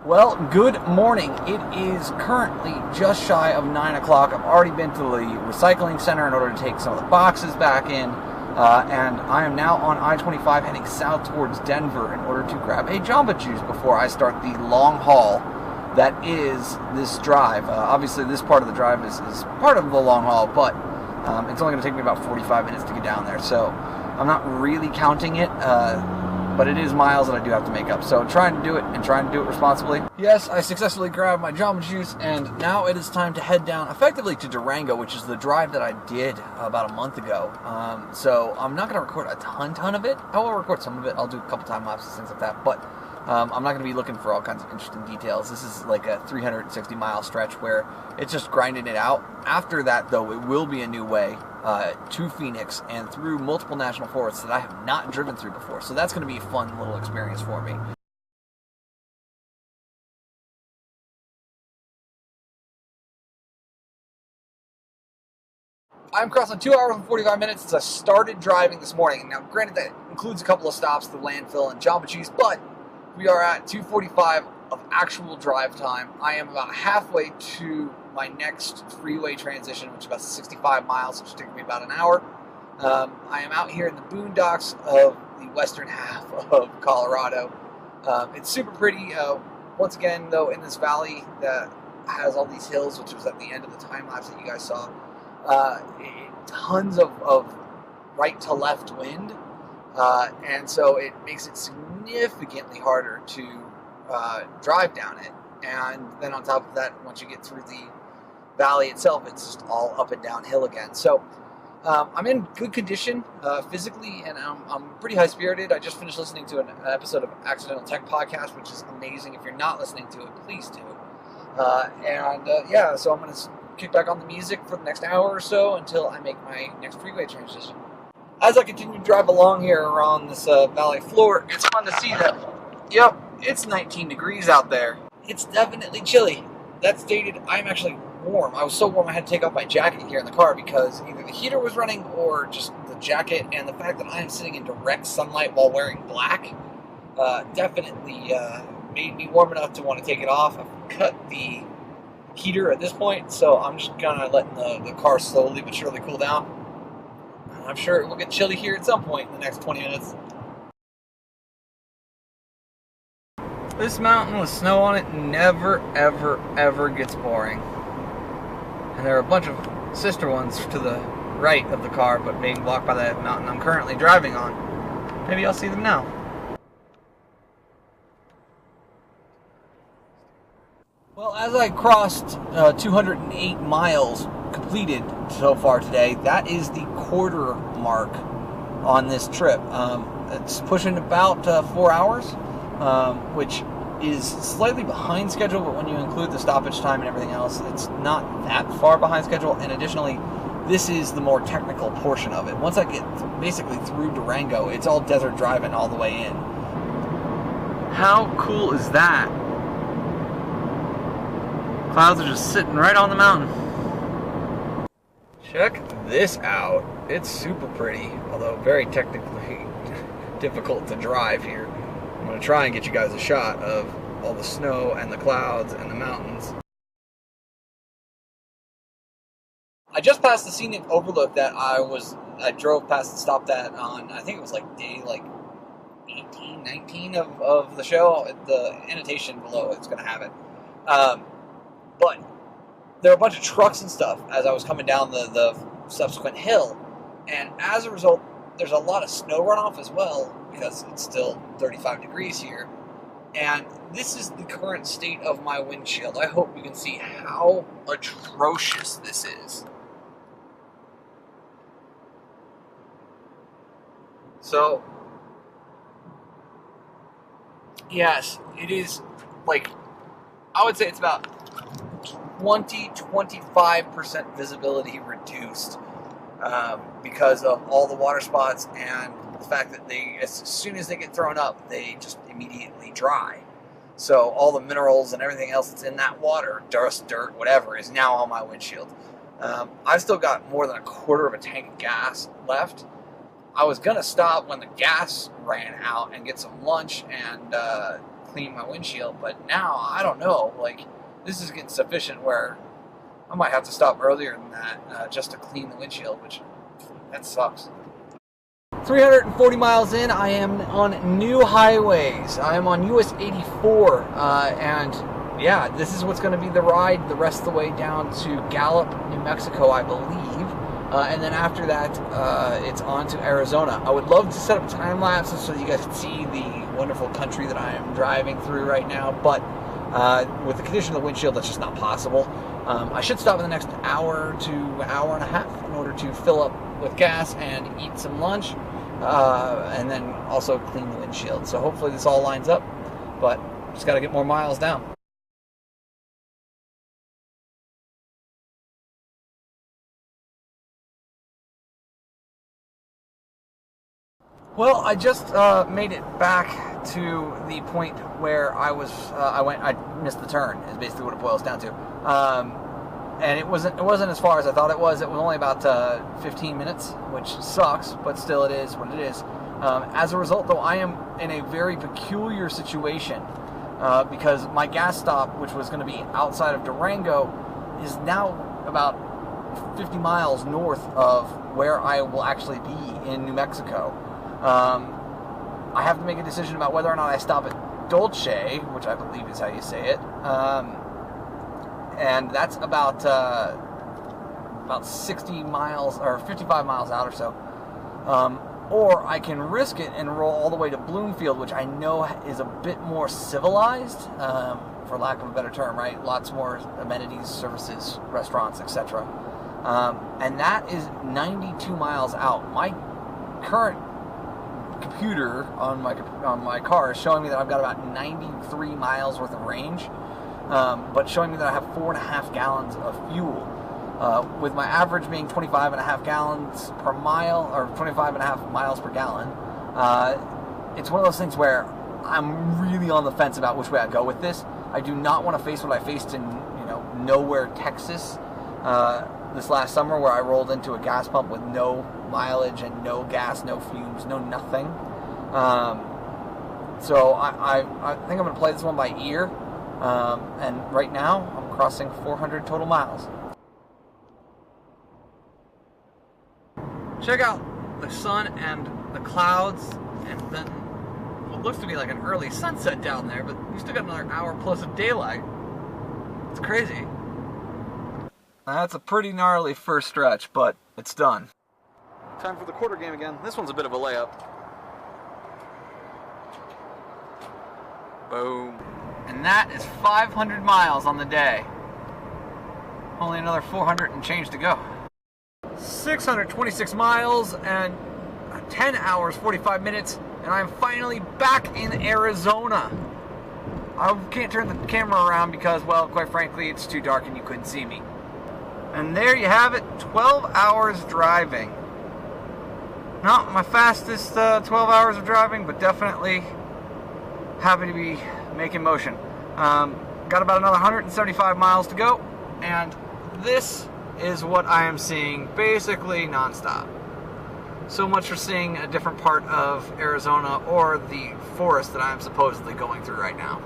Well, good morning. It is currently just shy of 9 o'clock. I've already been to the recycling center in order to take some of the boxes back in, and I am now on I-25 heading south towards Denver in order to grab a Jamba Juice before I start the long haul that is this drive. Obviously, this part of the drive is part of the long haul, but it's only going to take me about 45 minutes to get down there, so I'm not really counting it. But it is miles that I do have to make up. So I'm trying to do it and trying to do it responsibly. Yes, I successfully grabbed my Jamba Juice, and now it is time to head down effectively to Durango, which is the drive that I did about a month ago. So I'm not going to record a ton of it. I will record some of it. I'll do a couple time lapses, things like that. But I'm not going to be looking for all kinds of interesting details. This is like a 360-mile stretch where it's just grinding it out. After that, though, it will be a new way to Phoenix and through multiple national forests that I have not driven through before. So that's going to be a fun little experience for me. I'm crossing 2 hours and 45 minutes since I started driving this morning. Now, granted, that includes a couple of stops, the landfill and Jamba Juice, but we are at 2:45 of actual drive time. I am about halfway to my next freeway transition, which is about 65 miles, which will take me about an hour. I am out here in the boondocks of the western half of Colorado. It's super pretty. Once again, though, in this valley that has all these hills, which was at the end of the time lapse that you guys saw, tons of right to left wind, and so it makes it significantly harder to drive down it. And then on top of that, once you get through the valley itself, it's just all up and downhill again. So I'm in good condition physically, and I'm pretty high-spirited. I just finished listening to an episode of Accidental Tech Podcast, which is amazing. If you're not listening to it, please do. Yeah, so I'm going to kick back on the music for the next hour or so until I make my next freeway transition. As I continue to drive along here around this valley floor, it's fun to see that, yep, it's 19 degrees out there. It's definitely chilly. That stated, I'm actually warm. I was so warm I had to take off my jacket here in the car because either the heater was running or just the jacket, and the fact that I am sitting in direct sunlight while wearing black definitely made me warm enough to want to take it off. I've cut the heater at this point, so I'm just kind of letting the car slowly but surely cool down. I'm sure it will get chilly here at some point in the next 20 minutes. This mountain with snow on it never, ever gets boring. And there are a bunch of sister ones to the right of the car, but being blocked by that mountain I'm currently driving on. Maybe I'll see them now. Well, as I crossed 208 miles completed so far today, that is the quarter mark on this trip. It's pushing about 4 hours, which is slightly behind schedule, but when you include the stoppage time and everything else, it's not that far behind schedule. And additionally, this is the more technical portion of it. Once I get basically through Durango, it's all desert driving all the way in. How cool is that? Clouds are just sitting right on the mountain. Check this out. It's super pretty, although very technically difficult to drive here. I'm going to try and get you guys a shot of all the snow and the clouds and the mountains. I just passed the Scenic Overlook that I drove past and stopped at on, I think it was like day 18, 19 of the show. The annotation below it's going to have it. But there were a bunch of trucks and stuff as I was coming down the subsequent hill. And as a result, there's a lot of snow runoff as well because it's still 35 degrees here. And this is the current state of my windshield. I hope you can see how atrocious this is. So, yes, it is like, I would say it's about 20-25% visibility reduced because of all the water spots and the fact that as soon as they get thrown up, they just immediately dry. So all the minerals and everything else that's in that water, dust, dirt, whatever, is now on my windshield. I've still got more than a quarter of a tank of gas left. I was going to stop when the gas ran out and get some lunch and clean my windshield, but now, I don't know, like, this is getting sufficient where I might have to stop earlier than that just to clean the windshield, which, that sucks. 340 miles in, I am on new highways. I am on US 84, and yeah, this is what's going to be the ride the rest of the way down to Gallup, New Mexico, I believe. And then after that, it's on to Arizona. I would love to set up time lapses so that you guys can see the wonderful country that I am driving through right now, but with the condition of the windshield, that's just not possible. I should stop in the next hour to hour and a half in order to fill up with gas and eat some lunch, and then also clean the windshield. So hopefully this all lines up, but just got to get more miles down. Well, I just made it back to the point where I missed the turn, is basically what it boils down to. And it wasn't as far as I thought it was. It was only about 15 minutes, which sucks, but still it is what it is. As a result, though, I am in a very peculiar situation because my gas stop, which was going to be outside of Durango, is now about 50 miles north of where I will actually be in New Mexico. I have to make a decision about whether or not I stop at Dolce, which I believe is how you say it, and that's about 60 miles or 55 miles out or so. Or I can risk it and roll all the way to Bloomfield, which I know is a bit more civilized, for lack of a better term, right? Lots more amenities, services, restaurants, etc. And that is 92 miles out. My current computer on my car is showing me that I've got about 93 miles worth of range, but showing me that I have 4.5 gallons of fuel, with my average being 25.5 gallons per mile, or 25.5 miles per gallon. It's one of those things where I'm really on the fence about which way I go with this. I do not want to face what I faced in nowhere, Texas, this last summer, where I rolled into a gas pump with no mileage and no gas, no fumes, no nothing. So I think I'm going to play this one by ear. And right now, I'm crossing 400 total miles. Check out the sun and the clouds, and then what looks to be like an early sunset down there, but we still got another hour plus of daylight. It's crazy. That's a pretty gnarly first stretch, but it's done. Time for the quarter game again. This one's a bit of a layup. Boom. And that is 500 miles on the day. Only another 400 and change to go. 626 miles and 10 hours, 45 minutes, and I'm finally back in Arizona. I can't turn the camera around because, well, quite frankly, it's too dark and you couldn't see me. And there you have it, 12 hours driving. Not my fastest 12 hours of driving, but definitely happy to be making motion. Got about another 175 miles to go, and this is what I am seeing basically nonstop. So much for seeing a different part of Arizona, or the forest that I am supposedly going through right now.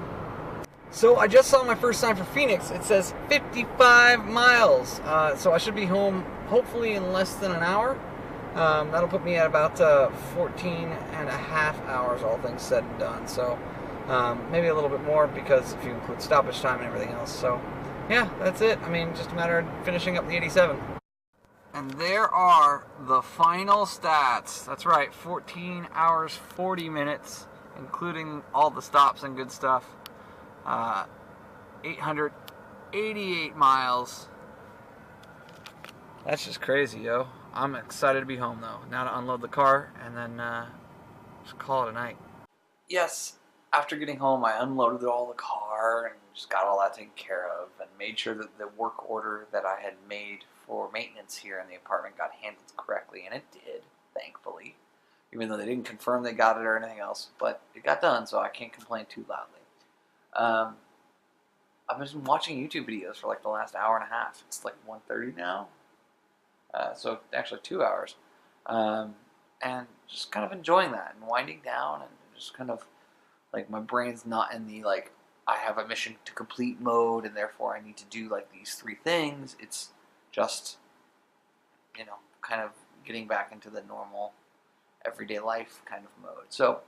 So I just saw my first sign for Phoenix. It says 55 miles. So I should be home hopefully in less than an hour. That'll put me at about 14 and a half hours, all things said and done. So maybe a little bit more, because if you include stoppage time and everything else. So yeah, that's it. I mean, just a matter of finishing up the 87. And there are the final stats. That's right, 14 hours, 40 minutes, including all the stops and good stuff. 888 miles. That's just crazy, yo. I'm excited to be home, though. Now to unload the car and then just call it a night. Yes, after getting home, I unloaded all the car and just got all that taken care of, and made sure that the work order that I had made for maintenance here in the apartment got handled correctly, and it did, thankfully. Even though they didn't confirm they got it or anything else, but it got done, so I can't complain too loudly. I've been watching YouTube videos for like the last hour and a half. It's like 1:30 now, so actually 2 hours, and just kind of enjoying that and winding down and just kind of Like, my brain's not in the, like, I have a mission to complete mode and therefore I need to do, like, these 3 things. It's just, you know, kind of getting back into the normal everyday life kind of mode. So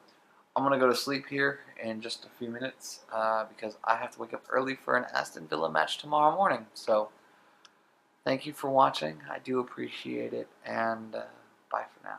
I'm going to go to sleep here in just a few minutes because I have to wake up early for an Aston Villa match tomorrow morning. So thank you for watching. I do appreciate it, and bye for now.